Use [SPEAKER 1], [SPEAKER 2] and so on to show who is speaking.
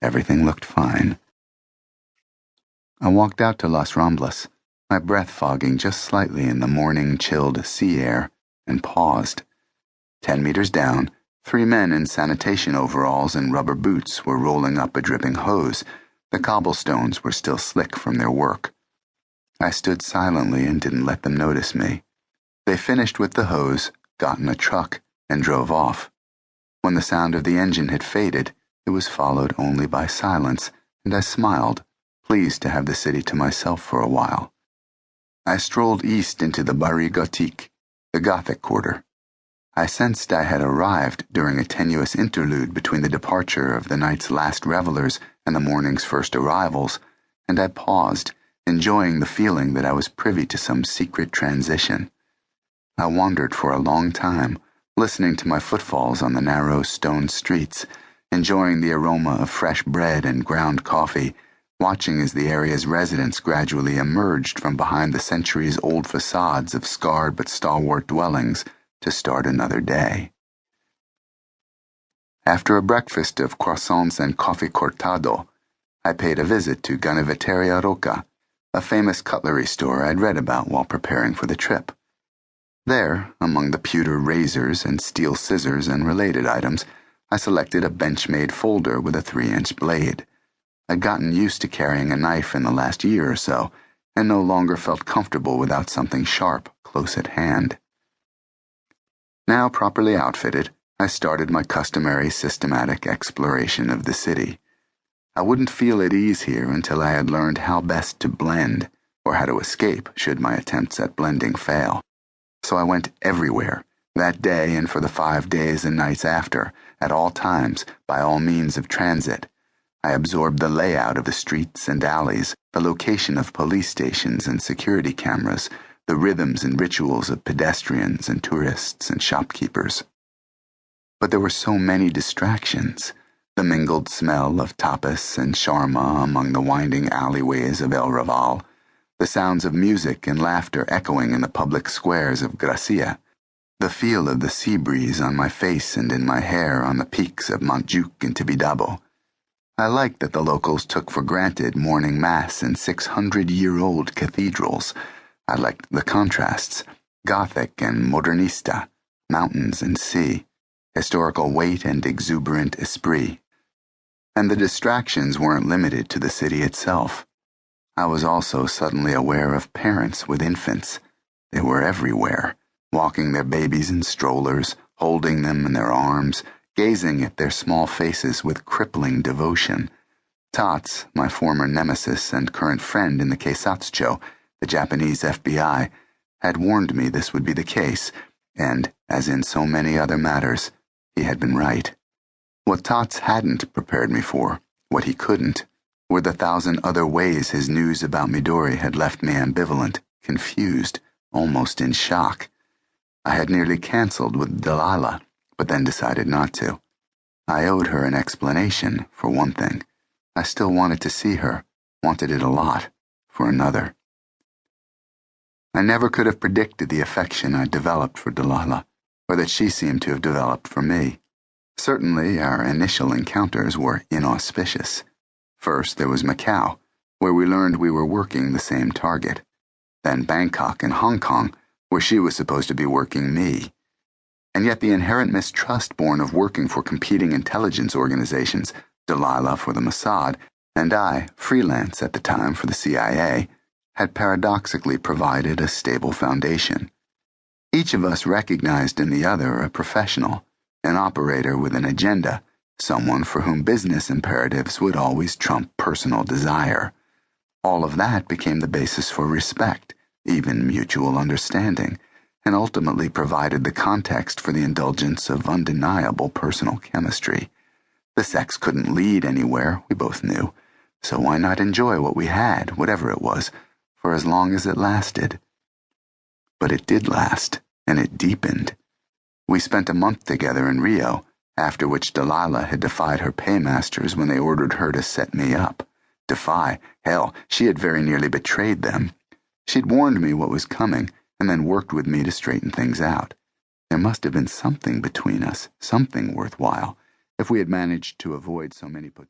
[SPEAKER 1] Everything looked fine. I walked out to Las Ramblas, my breath fogging just slightly in the morning chilled sea air, and paused. 10 meters down, 3 men in sanitation overalls and rubber boots were rolling up a dripping hose. The cobblestones were still slick from their work. I stood silently and didn't let them notice me. They finished with the hose, got in a truck, and drove off. When the sound of the engine had faded, it was followed only by silence, and I smiled, pleased to have the city to myself for a while. I strolled east into the Barri Gothique, the Gothic quarter. I sensed I had arrived during a tenuous interlude between the departure of the night's last revelers and the morning's first arrivals, and I paused, enjoying the feeling that I was privy to some secret transition. I wandered for a long time, listening to my footfalls on the narrow stone streets, enjoying the aroma of fresh bread and ground coffee, watching as the area's residents gradually emerged from behind the centuries-old facades of scarred but stalwart dwellings to start another day. After a breakfast of croissants and coffee cortado, I paid a visit to Ganaveteria Roca, a famous cutlery store I'd read about while preparing for the trip. There, among the pewter razors and steel scissors and related items, I selected a bench-made folder with a 3-inch blade. I'd gotten used to carrying a knife in the last year or so, and no longer felt comfortable without something sharp close at hand. Now properly outfitted, I started my customary systematic exploration of the city. I wouldn't feel at ease here until I had learned how best to blend, or how to escape should my attempts at blending fail. So I went everywhere, that day and for the 5 days and nights after, at all times, by all means of transit. I absorbed the layout of the streets and alleys, the location of police stations and security cameras, the rhythms and rituals of pedestrians and tourists and shopkeepers. But there were so many distractions. The mingled smell of tapas and shawarma among the winding alleyways of El Raval, the sounds of music and laughter echoing in the public squares of Gracia, the feel of the sea breeze on my face and in my hair on the peaks of Montjuic and Tibidabo. I liked that the locals took for granted morning mass in 600-year-old cathedrals. I liked the contrasts, Gothic and Modernista, mountains and sea, historical weight and exuberant esprit. And the distractions weren't limited to the city itself. I was also suddenly aware of parents with infants. They were everywhere, walking their babies in strollers, holding them in their arms, gazing at their small faces with crippling devotion. Tatsu, my former nemesis and current friend in the Keisatsucho, the Japanese FBI, had warned me this would be the case, and, as in so many other matters, he had been right. What Tatsu hadn't prepared me for, what he couldn't, were the 1,000 other ways his news about Midori had left me ambivalent, confused, almost in shock. I had nearly canceled with Delilah, but then decided not to. I owed her an explanation, for one thing. I still wanted to see her, wanted it a lot, for another. I never could have predicted the affection I developed for Delilah, or that she seemed to have developed for me. Certainly, our initial encounters were inauspicious. First, there was Macau, where we learned we were working the same target. Then Bangkok and Hong Kong, where she was supposed to be working me. And yet the inherent mistrust born of working for competing intelligence organizations, Delilah for the Mossad, and I, freelance at the time for the CIA, had paradoxically provided a stable foundation. Each of us recognized in the other a professional, an operator with an agenda, someone for whom business imperatives would always trump personal desire. All of that became the basis for respect, even mutual understanding, and ultimately provided the context for the indulgence of undeniable personal chemistry. The sex couldn't lead anywhere, we both knew, so why not enjoy what we had, whatever it was, for as long as it lasted? But it did last, and it deepened. We spent a month together in Rio, after which Delilah had defied her paymasters when they ordered her to set me up. Defy, hell, she had very nearly betrayed them. She'd warned me what was coming, and then worked with me to straighten things out. There must have been something between us, something worthwhile, if we had managed to avoid so many potential